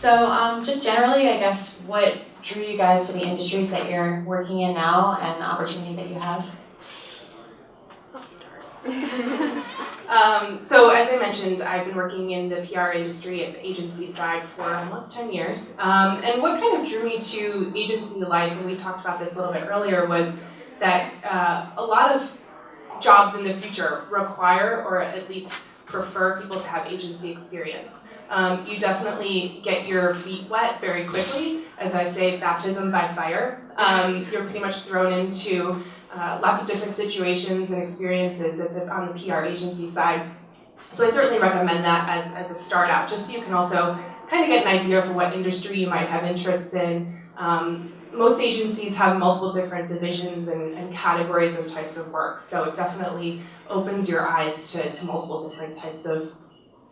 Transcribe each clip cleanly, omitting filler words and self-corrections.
Just generally, I guess, what drew you guys to the industries that you're working in now and the opportunity that you have? I'll start. So as I mentioned, I've been working in the PR industry at the agency side for almost 10 years. And what kind of drew me to agency life, and we talked about this a little bit earlier, was that a lot of jobs in the future require, or at least prefer, people to have agency experience. You definitely get your feet wet very quickly. As I say, baptism by fire. You're pretty much thrown into lots of different situations and experiences on the PR agency side. So I certainly recommend that as a start out, just so you can also kind of get an idea for what industry you might have interests in. Most agencies have multiple different divisions and categories of types of work, so it definitely opens your eyes to multiple different types of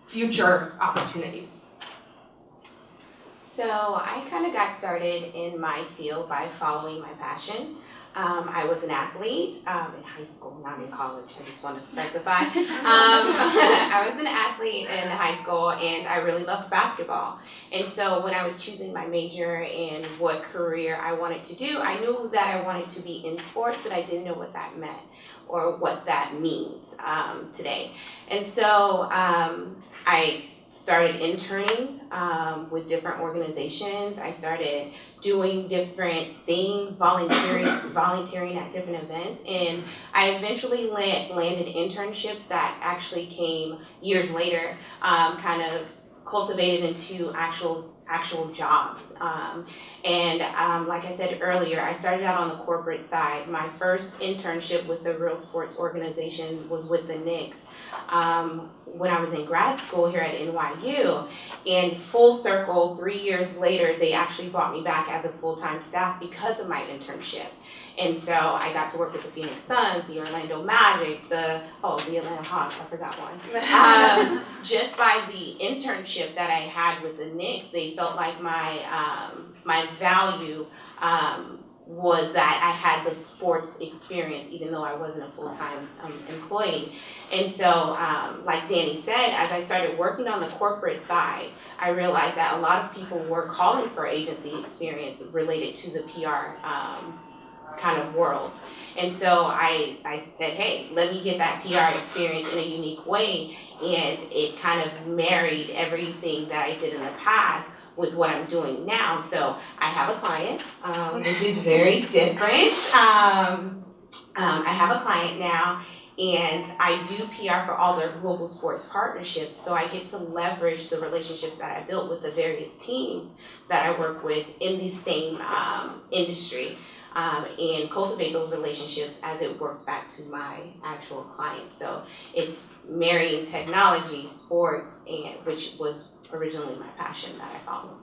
future opportunities. So I kind of got started in my field by following my passion. I was an athlete in high school, not in college, I just want to specify. I was an athlete in high school and I really loved basketball. And so when I was choosing my major and what career I wanted to do, I knew that I wanted to be in sports, but I didn't know what that meant or what that means today. And so I started interning with different organizations. I started doing different things, volunteering at different events, and I eventually landed internships that actually came years later, kind of cultivated into actual jobs. Like I said earlier, I started out on the corporate side. My first internship with the real sports organization was with the Knicks when I was in grad school here at NYU. And full circle, 3 years later, they actually brought me back as a full-time staff because of my internship. And so I got to work with the Phoenix Suns, the Orlando Magic, the Atlanta Hawks, I forgot one. Just by the internship that I had with the Knicks, they felt like my value was that I had the sports experience, even though I wasn't a full-time employee. And so, like Danny said, as I started working on the corporate side, I realized that a lot of people were calling for agency experience related to the PR kind of world. And so I said, hey, let me get that PR experience in a unique way. And it kind of married everything that I did in the past with what I'm doing now. So I have a client, which is very different. I have a client now, and I do PR for all their global sports partnerships. So I get to leverage the relationships that I built with the various teams that I work with in the same industry. And cultivate those relationships as it works back to my actual client. So it's marrying technology, sports, and which was originally my passion that I followed.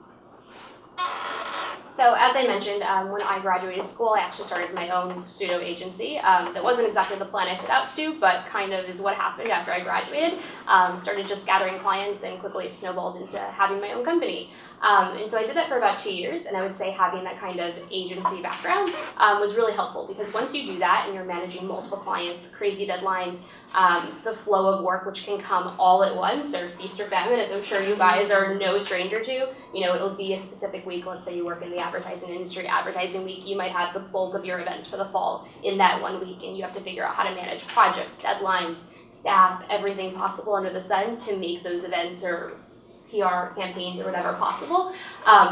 So as I mentioned, when I graduated school, I actually started my own pseudo agency. That wasn't exactly the plan I set out to do, but kind of is what happened after I graduated. Started just gathering clients, and quickly it snowballed into having my own company. And so I did that for about 2 years, and I would say having that kind of agency background was really helpful, because once you do that and you're managing multiple clients, crazy deadlines, the flow of work, which can come all at once, or feast or famine, as I'm sure you guys are no stranger to. It'll be a specific week. Let's say you work in the advertising industry, advertising week, you might have the bulk of your events for the fall in that 1 week, and you have to figure out how to manage projects, deadlines, staff, everything possible under the sun to make those events or PR campaigns or whatever possible.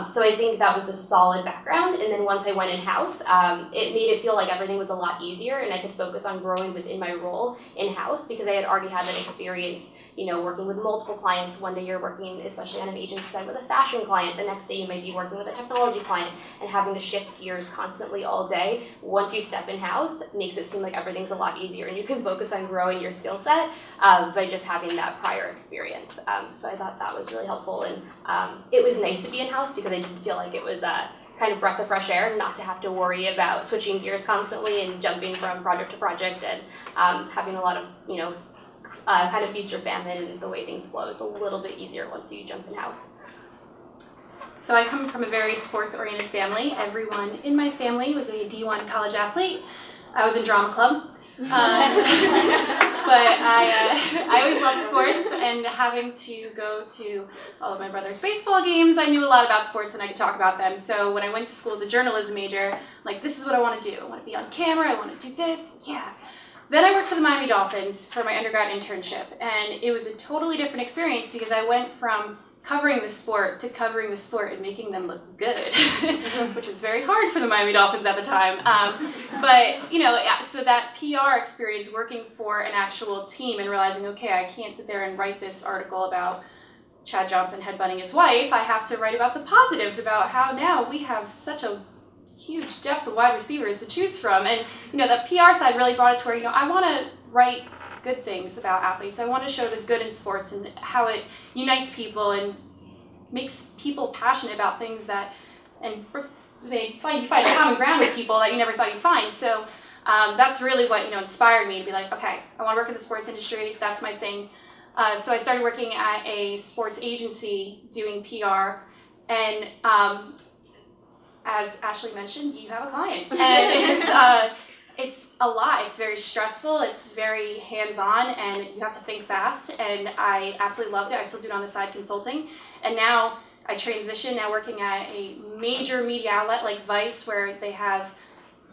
So I think that was a solid background. And then once I went in-house, it made it feel like everything was a lot easier, and I could focus on growing within my role in-house, because I had already had that experience, working with multiple clients. One day you're working, especially on an agency side, with a fashion client. The next day you might be working with a technology client, and having to shift gears constantly all day. Once you step in-house, it makes it seem like everything's a lot easier, and you can focus on growing your skill set by just having that prior experience. So I thought that was really helpful, and it was nice to be in-house, because I did feel like it was a kind of breath of fresh air, not to have to worry about switching gears constantly and jumping from project to project, and having a lot of, kind of feast or famine and the way things flow. It's a little bit easier once you jump in-house. So I come from a very sports-oriented family. Everyone in my family was a D1 college athlete. I was in drama club. But I always loved sports, and having to go to all of my brother's baseball games, I knew a lot about sports and I could talk about them. So when I went to school as a journalism major, like, this is what I want to do. I want to be on camera, I want to do this, yeah. Then I worked for the Miami Dolphins for my undergrad internship, and it was a totally different experience because I went from covering the sport to covering the sport and making them look good, which was very hard for the Miami Dolphins at the time. But, you know, so that PR experience working for an actual team and realizing, okay, I can't sit there and write this article about Chad Johnson headbutting his wife. I have to write about the positives, about how now we have such a huge depth of wide receivers to choose from. And, you know, the PR side really brought it to where, you know, I want to write good things about athletes. I want to show the good in sports and how it unites people and makes people passionate about things that, and you find a common ground with people that you never thought you'd find. So that's really what, you know, inspired me to be like, okay, I want to work in the sports industry. That's my thing. So I started working at a sports agency doing PR, and as Ashley mentioned, you have a client, and it's a lot. It's very stressful. It's very hands-on, and you have to think fast. And I absolutely loved it. I still do it on the side, consulting, and now I transition. Now working at a major media outlet like Vice, where they have,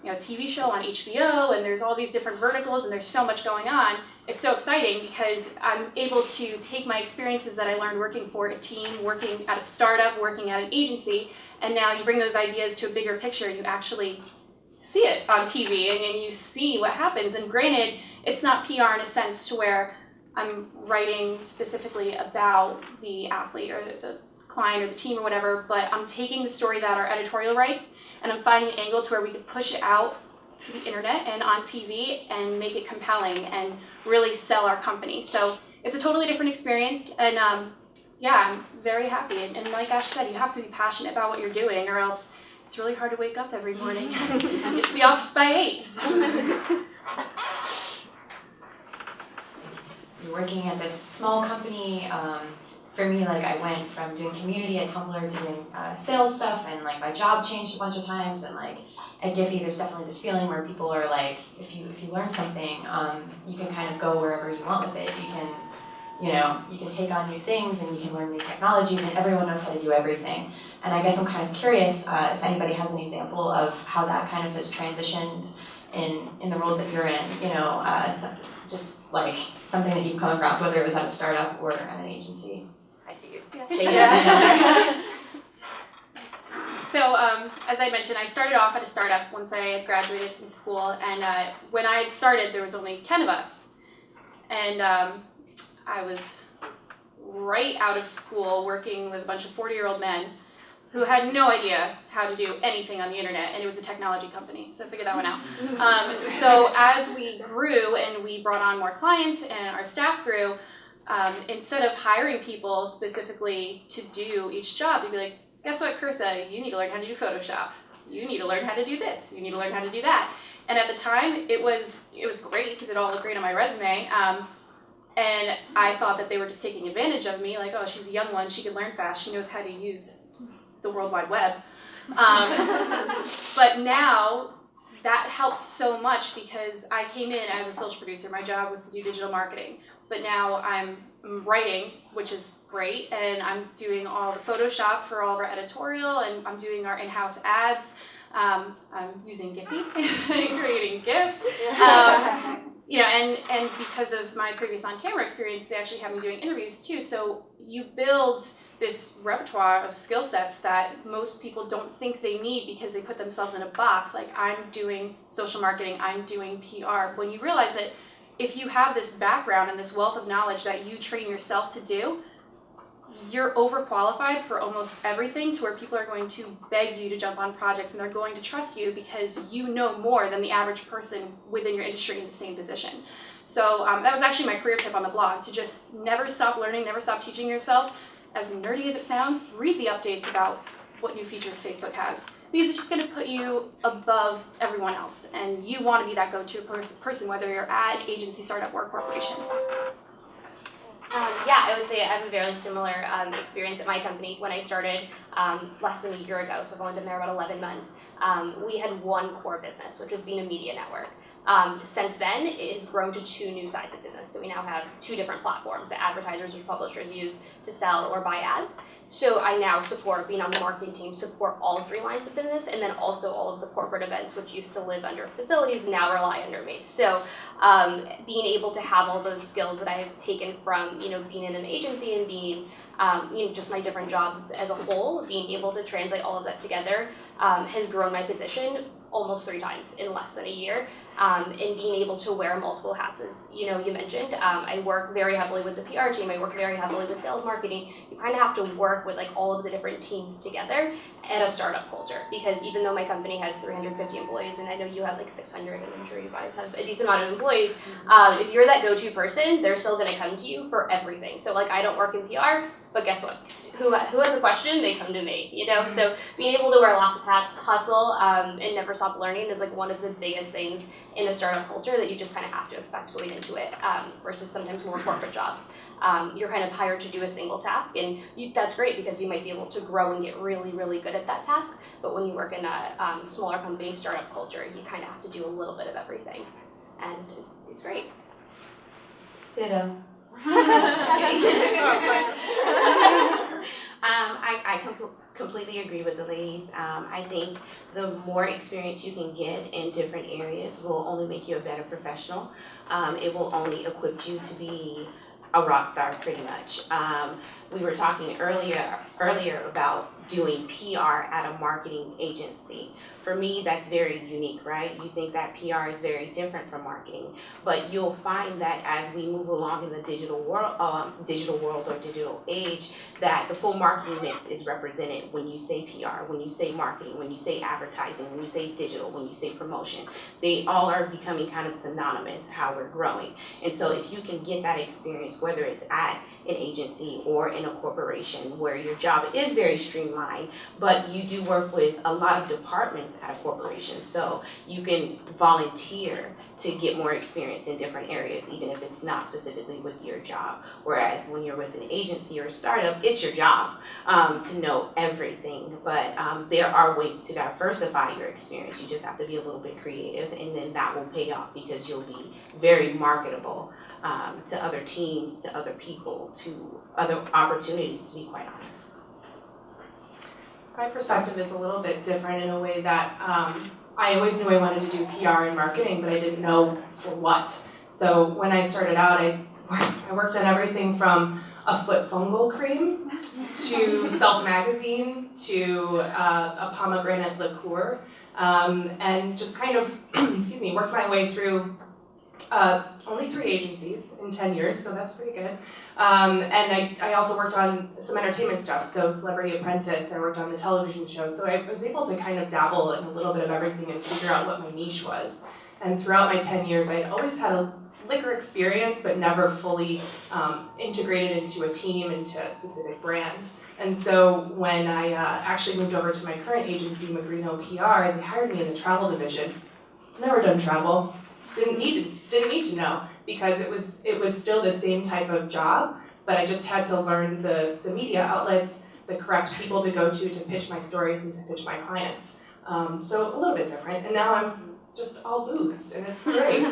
you know, a TV show on HBO, and there's all these different verticals, and there's so much going on. It's so exciting because I'm able to take my experiences that I learned working for a team, working at a startup, working at an agency, and now you bring those ideas to a bigger picture, and you actually see it on TV, and you see what happens. And granted, it's not PR in a sense to where I'm writing specifically about the athlete or the client or the team or whatever, but I'm taking the story that our editorial writes, and I'm finding an angle to where we could push it out to the internet and on TV and make it compelling and really sell our company. So it's a totally different experience, and yeah, I'm very happy. And like Ash said, you have to be passionate about what you're doing, or else it's really hard to wake up every morning and get to the office by 8. So. You're working at this small company. For me, like, I went from doing community at Tumblr to doing sales stuff, and like my job changed a bunch of times. And like at Giphy, there's definitely this feeling where people are like, if you learn something, you can kind of go wherever you want with it. You can, you know, you can take on new things and you can learn new technologies, and everyone knows how to do everything. And I guess I'm kind of curious if anybody has an example of how that kind of has transitioned in the roles that you're in, you know, just like something that you've come across, whether it was at a startup or at an agency. I see you. Yeah. So as I mentioned, I started off at a startup once I had graduated from school, and when I had started, there was only 10 of us. And I was right out of school working with a bunch of 40-year-old men who had no idea how to do anything on the internet, and it was a technology company, so I figured that one out. So as we grew and we brought on more clients and our staff grew, instead of hiring people specifically to do each job, they'd be like, guess what, Kirsa, you need to learn how to do Photoshop. You need to learn how to do this. You need to learn how to do that. And at the time, it was great because it all looked great on my resume. And I thought that they were just taking advantage of me, like, oh, she's a young one, she can learn fast, she knows how to use the World Wide Web. But now, that helps so much because I came in as a social producer. My job was to do digital marketing. But now I'm writing, which is great, and I'm doing all the Photoshop for all of our editorial, and I'm doing our in-house ads. I'm using Giphy, creating GIFs. You know, and because of my previous on-camera experience, they actually have me doing interviews too. So you build this repertoire of skill sets that most people don't think they need because they put themselves in a box. Like, I'm doing social marketing, I'm doing PR. When you realize that if you have this background and this wealth of knowledge that you train yourself to do, you're overqualified for almost everything, to where people are going to beg you to jump on projects, and they're going to trust you because you know more than the average person within your industry in the same position. So that was actually my career tip on the blog, to just never stop learning, never stop teaching yourself. As nerdy as it sounds, read the updates about what new features Facebook has, because it's just going to put you above everyone else, and you want to be that go-to person, whether you're at an agency, startup, or corporation. Yeah, I would say I have a very similar experience at my company. When I started less than a year ago, so I've only been there about 11 months, we had one core business, which was being a media network. Since then, it has grown to 2 new sides of business. So we now have 2 different platforms that advertisers or publishers use to sell or buy ads. So I now support, being on the marketing team, support all 3 lines of business, and then also all of the corporate events, which used to live under facilities, now rely under me. So being able to have all those skills that I have taken from, being in an agency and being, just my different jobs as a whole, being able to translate all of that together has grown my position almost 3 times in less than a year, and being able to wear multiple hats, as you mentioned. I work very heavily with the PR team. I work very heavily with sales marketing. You kind of have to work with like all of the different teams together at a startup culture, because even though my company has 350 employees, and I know you have like 600, and I'm sure you guys have a decent amount of employees, if you're that go-to person, they're still going to come to you for everything. So like I don't work in PR, but guess what? Who has a question? They come to me, So being able to wear lots of hats, hustle, and never stop learning is like one of the biggest things in a startup culture that you just kind of have to expect going into it, versus sometimes more corporate jobs. You're kind of hired to do a single task, and that's great because you might be able to grow and get really, really good at that task. But when you work in a smaller company, startup culture, you kind of have to do a little bit of everything, and it's great. Ditto. I completely agree with the ladies. I think the more experience you can get in different areas will only make you a better professional. It will only equip you to be a rock star, pretty much. We were talking earlier about doing PR at a marketing agency. For me, that's very unique, right? You think that PR is very different from marketing, but you'll find that as we move along in the digital world or digital age, that the full marketing mix is represented when you say PR, when you say marketing, when you say advertising, when you say digital, when you say promotion. They all are becoming kind of synonymous how we're growing. And so if you can get that experience, whether it's at an agency or in a corporation where your job is very streamlined, but you do work with a lot of departments at a corporation, so you can volunteer to get more experience in different areas, even if it's not specifically with your job. Whereas when you're with an agency or a startup, it's your job to know everything, but there are ways to diversify your experience. You just have to be a little bit creative, and then that will pay off because you'll be very marketable to other teams, to other people, to other opportunities, to be quite honest. My perspective is a little bit different in a way that I always knew I wanted to do PR and marketing, but I didn't know for what. So when I started out, I worked on everything from a foot fungal cream to Self Magazine to a pomegranate liqueur, and just kind of, worked my way through only 3 agencies in 10 years, so that's pretty good. And I also worked on some entertainment stuff, so Celebrity Apprentice, I worked on the television show, so I was able to kind of dabble in a little bit of everything and figure out what my niche was. And throughout my 10 years, I'd always had a liquor experience, but never fully integrated into a team, into a specific brand. And so when I actually moved over to my current agency, Magrino PR, they hired me in the travel division. Never done travel. Didn't need to know, because it was still the same type of job, but I just had to learn the media outlets, the correct people to go to pitch my stories and to pitch my clients. So a little bit different, and now I'm just all booze, and it's great.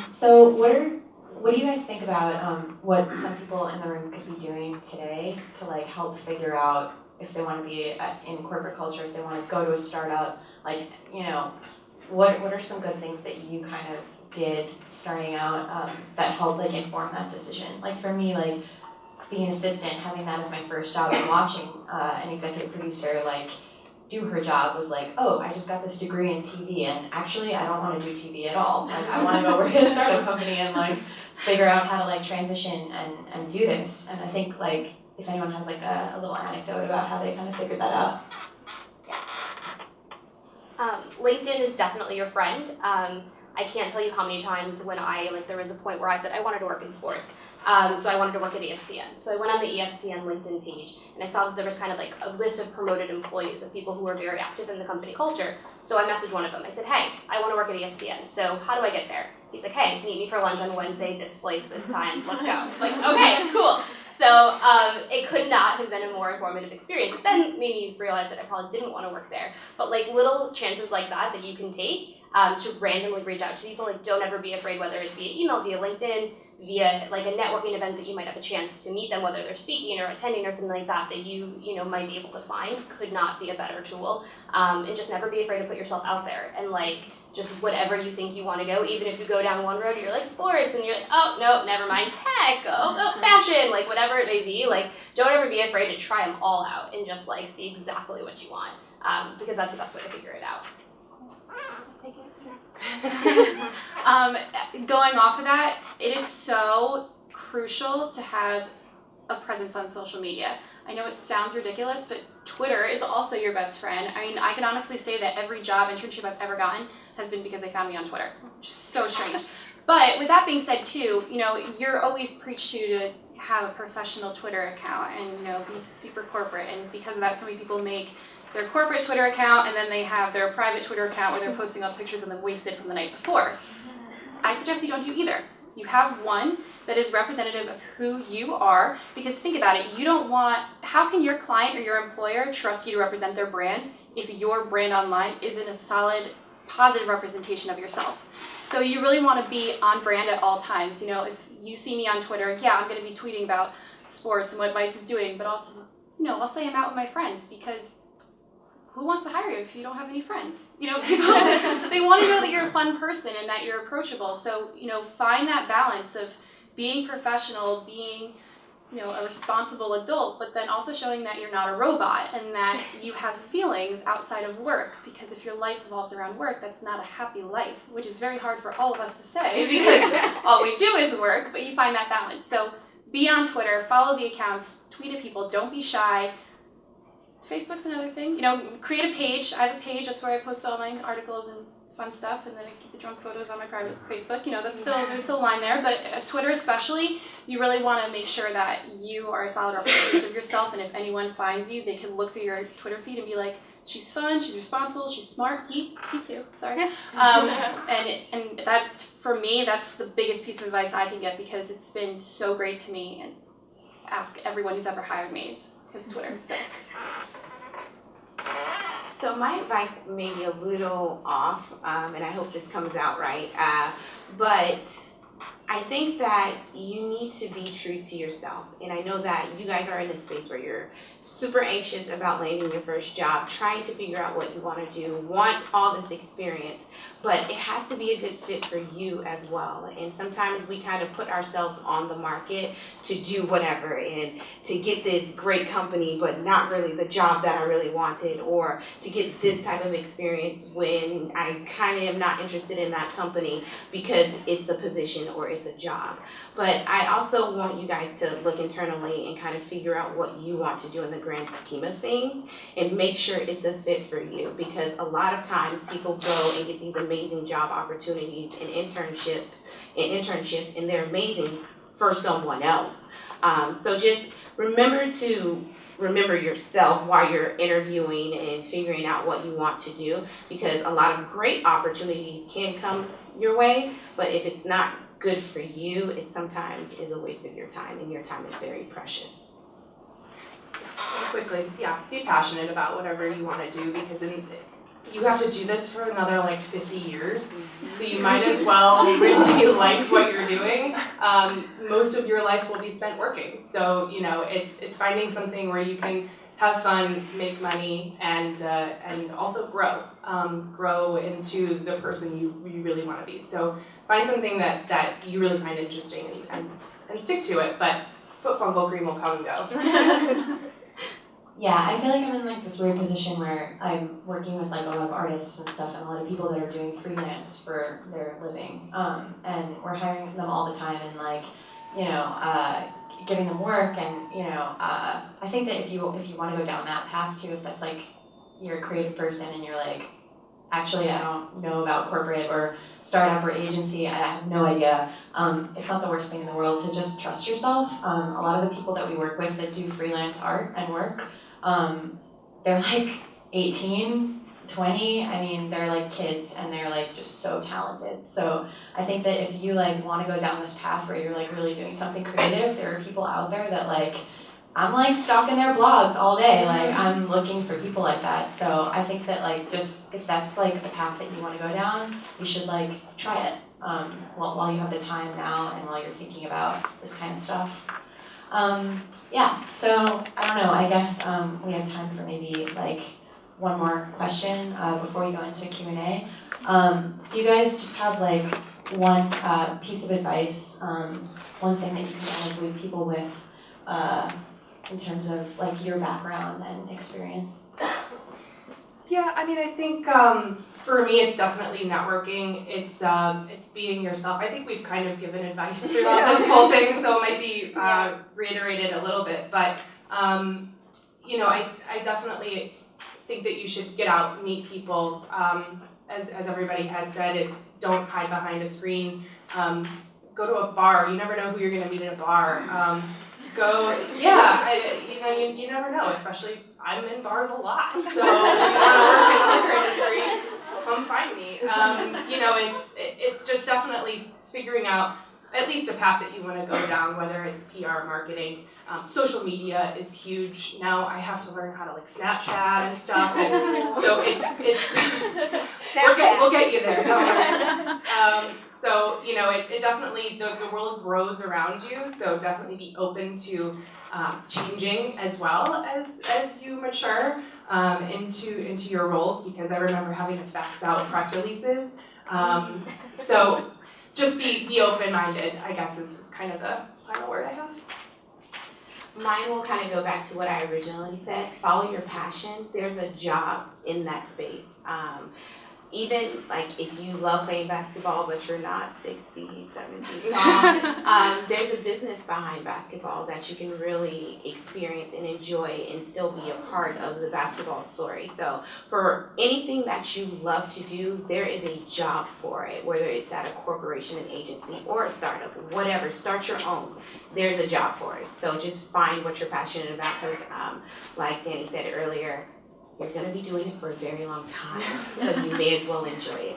So what do you guys think about what some people in the room could be doing today to like help figure out if they want to be in corporate culture, if they want to go to a startup, what are some good things that you kind of did starting out that helped like inform that decision? Like for me, like being an assistant, having that as my first job, and watching an executive producer like do her job was like, oh, I just got this degree in TV, and actually I don't want to do TV at all. Like I want to go work at a startup company and like figure out how to like transition and do this. And I think like if anyone has like a little anecdote about how they kind of figured that out. LinkedIn is definitely your friend. I can't tell you how many times when there was a point where I said I wanted to work in sports. So I wanted to work at ESPN. So I went on the ESPN LinkedIn page and I saw that there was kind of like a list of promoted employees of people who were very active in the company culture. So I messaged one of them. I said, hey, I want to work at ESPN. So how do I get there? He's like, hey, meet me for lunch on Wednesday, this place, this time, let's go. Like, okay, cool. So it could not have been a more informative experience. It then made me realize that I probably didn't want to work there. But like little chances like that you can take to randomly reach out to people, like don't ever be afraid, whether it's via email, via LinkedIn, via like a networking event that you might have a chance to meet them, whether they're speaking or attending or something like that, that you know might be able to find, could not be a better tool. And just never be afraid to put yourself out there and like just whatever you think you want to go, even if you go down one road, you're like sports, and you're like, oh, no, never mind, tech, oh, fashion, like whatever it may be, like don't ever be afraid to try them all out and just like see exactly what you want, because that's the best way to figure it out. Going off of that, it is so crucial to have a presence on social media. I know it sounds ridiculous, but Twitter is also your best friend. I mean, I can honestly say that every job internship I've ever gotten has been because they found me on Twitter, which is so strange. But with that being said too, you know, you're always preached to have a professional Twitter account and, you know, be super corporate. And because of that, so many people make their corporate Twitter account and then they have their private Twitter account where they're posting all the pictures of them wasted from the night before. I suggest you don't do either. You have one that is representative of who you are, because think about it, you don't want, how can your client or your employer trust you to represent their brand if your brand online isn't a solid, positive representation of yourself? So you really want to be on brand at all times. You know, if you see me on Twitter, yeah, I'm going to be tweeting about sports and what Vice is doing, but also, you know, I'll say I'm out with my friends, because who wants to hire you if you don't have any friends? You know, people, they want to know that you're a fun person and that you're approachable. So, you know, find that balance of being professional, being, you know, a responsible adult, but then also showing that you're not a robot and that you have feelings outside of work. Because if your life revolves around work, that's not a happy life, which is very hard for all of us to say because all we do is work, but you find that balance. So be on Twitter, follow the accounts, tweet at people, don't be shy. Facebook's another thing. You know, create a page. I have a page. That's where I post all my articles and fun stuff, and then I keep the drunk photos on my private Facebook. You know, there's still a line there. But Twitter especially, you really want to make sure that you are a solid representation of yourself. And if anyone finds you, they can look through your Twitter feed and be like, she's fun, she's responsible, she's smart. He too. Sorry. And that for me, that's the biggest piece of advice I can get, because it's been so great to me. And ask everyone who's ever hired me. Because Twitter. So my advice may be a little off, and I hope this comes out right, but I think that you need to be true to yourself. And I know that you guys are in a space where you're super anxious about landing your first job, trying to figure out what you want to do, want all this experience, but it has to be a good fit for you as well. And sometimes we kind of put ourselves on the market to do whatever and to get this great company, but not really the job that I really wanted, or to get this type of experience when I kind of am not interested in that company because it's a position or it's a job. But I also want you guys to look internally and kind of figure out what you want to do in the grand scheme of things and make sure it's a fit for you, because a lot of times people go and get these amazing job opportunities and internships, and they're amazing for someone else. So just remember yourself while you're interviewing and figuring out what you want to do, because a lot of great opportunities can come your way, but if it's not good for you, it sometimes is a waste of your time, and your time is very precious. Quickly, be passionate about whatever you want to do, because you have to do this for another like 50 years, so you might as well really like what you're doing. Most of your life will be spent working, so you know it's finding something where you can have fun, make money, and also grow into the person you really want to be. So find something that you really find interesting and stick to it. But foot fungal cream will come and go. Yeah, I feel like I'm in like this weird position where I'm working with like a lot of artists and stuff, and a lot of people that are doing freelance for their living. And we're hiring them all the time, and like, you know, giving them work, and you know, I think that if you want to go down that path too, if that's like you're a creative person and you're like, actually I don't know about corporate or startup or agency, I have no idea. It's not the worst thing in the world to just trust yourself. A lot of the people that we work with that do freelance art and work, they're like 18, 20, I mean, they're like kids and they're like just so talented. So I think that if you like want to go down this path where you're like really doing something creative, there are people out there that like, I'm like stalking their blogs all day, like I'm looking for people like that. So I think that like just if that's like the path that you want to go down, you should like try it while you have the time now and while you're thinking about this kind of stuff. Yeah, so I don't know, I guess we have time for maybe like one more question before we go into Q&A. Do you guys just have like one piece of advice, one thing that you can kind of leave people with in terms of like your background and experience? Yeah, I mean, I think for me, it's definitely networking. It's being yourself. I think we've kind of given advice throughout this whole thing, so it might be reiterated a little bit. But you know, I definitely think that you should get out, meet people. As everybody has said, it's don't hide behind a screen. Go to a bar. You never know who you're going to meet at a bar. You never know, especially I'm in bars a lot, so if you want to work in the liquor industry, come find me. You know, it's just definitely figuring out at least a path that you want to go down, whether it's PR, marketing. Social media is huge. Now I have to learn how to like Snapchat and stuff, and so we'll get you there. Don't worry. So you know, it definitely the world grows around you. So definitely be open to changing as well as you mature into your roles. Because I remember having to fax out press releases. So just be open-minded, I guess is kind of the final word I have. Mine will kind of go back to what I originally said. Follow your passion. There's a job in that space. Even like if you love playing basketball but you're not 6 feet, 7 feet tall, there's a business behind basketball that you can really experience and enjoy and still be a part of the basketball story. So for anything that you love to do, there is a job for it, whether it's at a corporation, an agency, or a startup, whatever. Start your own. There's a job for it. So just find what you're passionate about because like Danny said earlier, you're going to be doing it for a very long time, so you may as well enjoy it.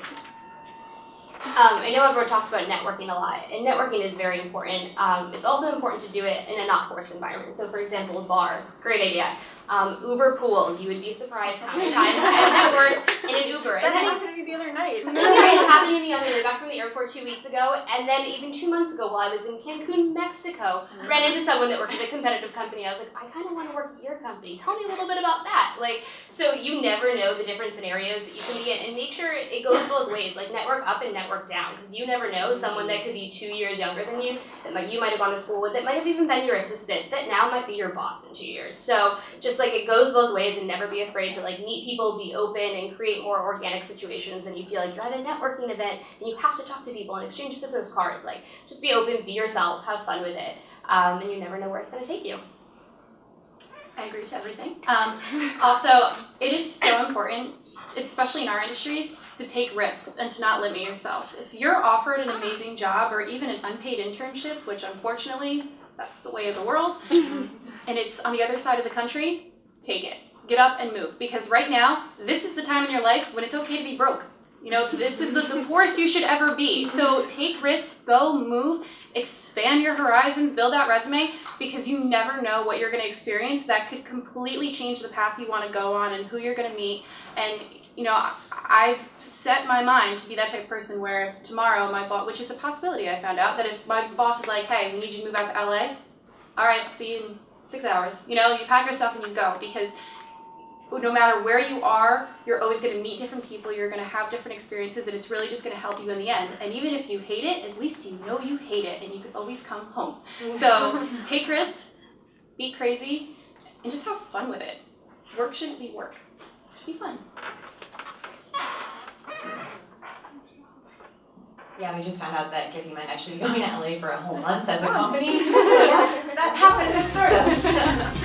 I know everyone talks about networking a lot, and networking is very important. It's also important to do it in a not forced environment. So for example, a bar, great idea. Uber pool, you would be surprised how many times I have networked in an Uber. That happened to me the other night. It happened to me on the way back from the airport 2 weeks ago, and then even 2 months ago while I was in Cancun, Mexico, ran into someone that worked at a competitive company. I was like, I kind of want to work at your company. Tell me a little bit about that. Like, so you never know the different scenarios that you can be in, and make sure it goes both ways. Like network up and network down, because you never know someone that could be 2 years younger than you, that you might have gone to school with, that might have even been your assistant, that now might be your boss in 2 years. So just like it goes both ways, and never be afraid to like meet people, be open, and create more organic situations. And you feel like you're at a networking event and you have to talk to people and exchange business cards. Like just be open, be yourself, have fun with it, and you never know where it's going to take you. I agree to everything. Also, it is so important, especially in our industries, to take risks and to not limit yourself. If you're offered an amazing job or even an unpaid internship, which unfortunately, that's the way of the world, and it's on the other side of the country, take it. Get up and move. Because right now, this is the time in your life when it's okay to be broke. You know, this is the poorest you should ever be. So take risks, go, move, expand your horizons, build that resume, because you never know what you're going to experience that could completely change the path you want to go on and who you're going to meet. And, you know, I've set my mind to be that type of person where if tomorrow my boss, which is a possibility I found out, that if my boss is like, hey, we need you to move out to LA, all right, see you in 6 hours. You know, you pack your stuff and you go, because no matter where you are, you're always going to meet different people, you're going to have different experiences, and it's really just going to help you in the end. And even if you hate it, at least you know you hate it, and you can always come home. So take risks, be crazy, and just have fun with it. Work shouldn't be work. It should be fun. Yeah, we just found out that Giphy might actually be going to LA for a whole month as a company. So that happens in startups.